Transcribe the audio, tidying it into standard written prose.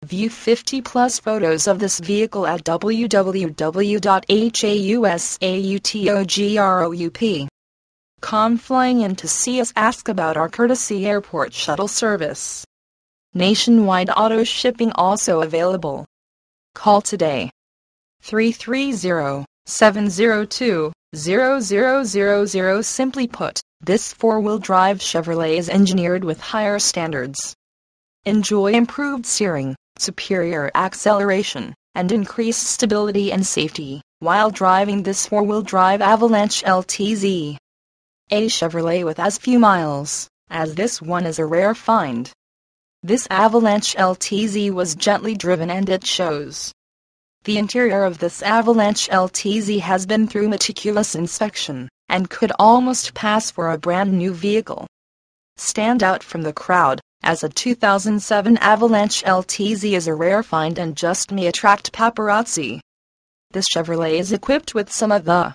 View 50 plus photos of this vehicle at www.hausautogroup.com. Flying in to see us? Ask about our courtesy airport shuttle service. Nationwide auto shipping also available. Call today. 330-702-0000. Simply put, this four-wheel drive Chevrolet is engineered with higher standards. Enjoy improved steering, superior acceleration, and increased stability and safety while driving this four-wheel drive Avalanche LTZ. A Chevrolet with as few miles as this one is a rare find. This Avalanche LTZ was gently driven and it shows. The interior of this Avalanche LTZ has been through meticulous inspection and could almost pass for a brand new vehicle. Stand out from the crowd, as a 2007 Avalanche LTZ is a rare find and just may attract paparazzi. This Chevrolet is equipped with some of the